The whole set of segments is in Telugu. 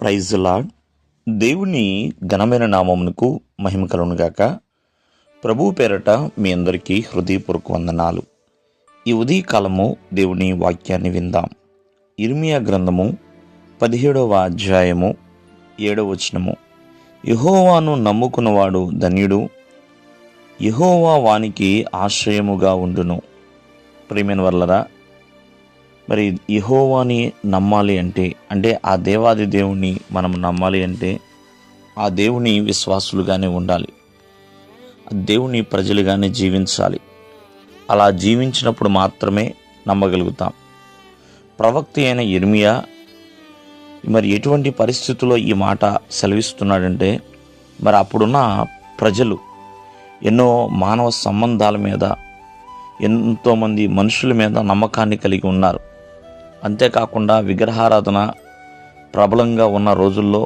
Praise the lord. దేవుని ఘనమైన నామమునకు మహిమ కలుగును గాక. ప్రభువు పేరట మీ అందరికీ హృదయపూర్వక వందనాలు. ఈ ఉదయకాలము దేవుని వాక్యాన్ని విందాం. ఇర్మియా గ్రంథము 17వ అధ్యాయము 7వ వచనము. యెహోవాను నమ్ముకున్నవాడు ధన్యుడు, యెహోవా వానికి ఆశ్రయముగా ఉండును. ప్రియమైన వర్లరా, మరి యెహోవాని నమ్మాలి అంటే ఆ దేవాది దేవుని మనం నమ్మాలి అంటే ఆ దేవుని విశ్వాసులుగానే ఉండాలి, ఆ దేవుని ప్రజలుగానే జీవించాలి. అలా జీవించినప్పుడు మాత్రమే నమ్మగలుగుతాం. ప్రవక్త అయిన ఇర్మియా మరి ఎటువంటి పరిస్థితుల్లో ఈ మాట సెలవిస్తున్నాడంటే, మరి అప్పుడున్న ప్రజలు ఎన్నో మానవ సంబంధాల మీద, ఎంతోమంది మనుషుల మీద నమ్మకాన్ని కలిగి ఉన్నారు. అంతేకాకుండా విగ్రహారాధన ప్రబలంగా ఉన్న రోజుల్లో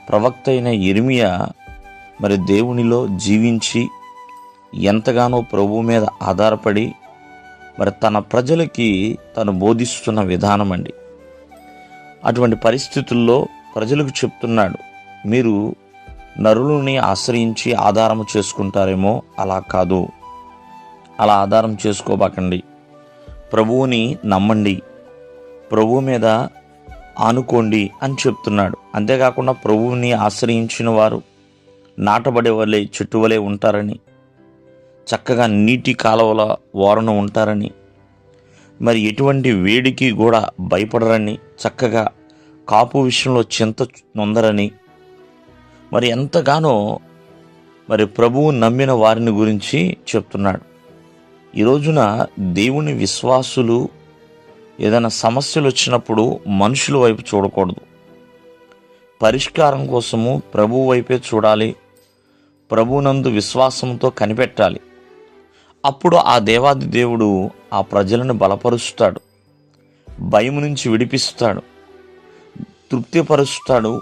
ప్రవక్త అయిన ఇర్మియా మరి దేవునిలో జీవించి ఎంతగానో ప్రభువు మీద ఆధారపడి మరి తన ప్రజలకి తను బోధిస్తున్న విధానం అండి. అటువంటి పరిస్థితుల్లో ప్రజలకు చెప్తున్నాడు, మీరు నరులని ఆశ్రయించి ఆధారం చేసుకుంటారేమో, అలా కాదు, అలా ఆధారం చేసుకోబాకండి. ప్రభువుని నమ్మండి, ప్రభువు మీద ఆనుకోండి అని చెప్తున్నాడు. అంతేకాకుండా ప్రభువుని ఆశ్రయించిన వారు నాటబడే వలె చెట్టు వలె ఉంటారని, చక్కగా నీటి కాలువల ఓరన ఉంటారని, మరి ఎటువంటి వేడికి కూడా భయపడరని, చక్కగా కాపు విషయంలో చింత నొందరని, మరి ఎంతగానో మరి ప్రభువు నమ్మిన వారిని గురించి చెప్తున్నాడు. ఈ రోజున దేవుని విశ్వాసులు ఏదైనా సమస్యలు వచ్చినప్పుడు మనుషుల వైపు చూడకూడదు. పరిష్కారం కోసము ప్రభువు వైపే చూడాలి, ప్రభువునందు విశ్వాసంతో కనిపెట్టాలి. అప్పుడు ఆ దేవాది దేవుడు ఆ ప్రజలను బలపరుస్తాడు, భయం నుంచి విడిపిస్తాడు, తృప్తిపరుస్తాడు,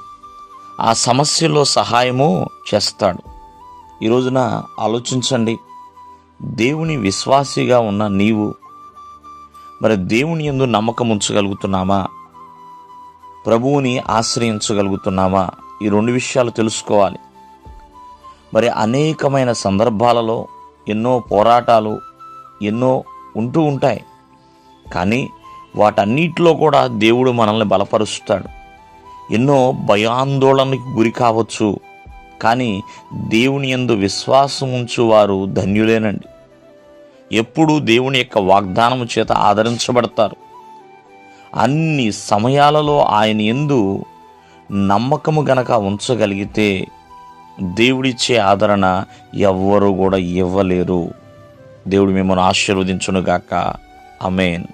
ఆ సమస్యలో సహాయము చేస్తాడు. ఈ రోజున ఆలోచించండి, దేవుని విశ్వాసిగా ఉన్న నీవు మరి దేవుని యందు నమ్మకం ఉంచగలుగుతున్నామా? ప్రభువుని ఆశ్రయించగలుగుతున్నామా? ఈ రెండు విషయాలు తెలుసుకోవాలి. మరి అనేకమైన సందర్భాలలో ఎన్నో పోరాటాలు ఎన్నో ఉంటూ ఉంటాయి, కానీ వాటన్నిటిలో కూడా దేవుడు మనల్ని బలపరుస్తాడు. ఎన్నో భయాందోళనకి గురి కావచ్చు, కానీ దేవుని యందు విశ్వాసం ఉంచువారు ధన్యులేనండి. ఎప్పుడూ దేవుని యొక్క వాగ్దానము చేత ఆదరించబడతారు. అన్ని సమయాలలో ఆయన యందు నమ్మకము గనక ఉంచగలిగితే దేవుడిచ్చే ఆదరణ ఎవ్వరూ కూడా ఇవ్వలేరు. దేవుడు మిమ్మల్ని ఆశీర్వదించునుగాక. ఆమేన్.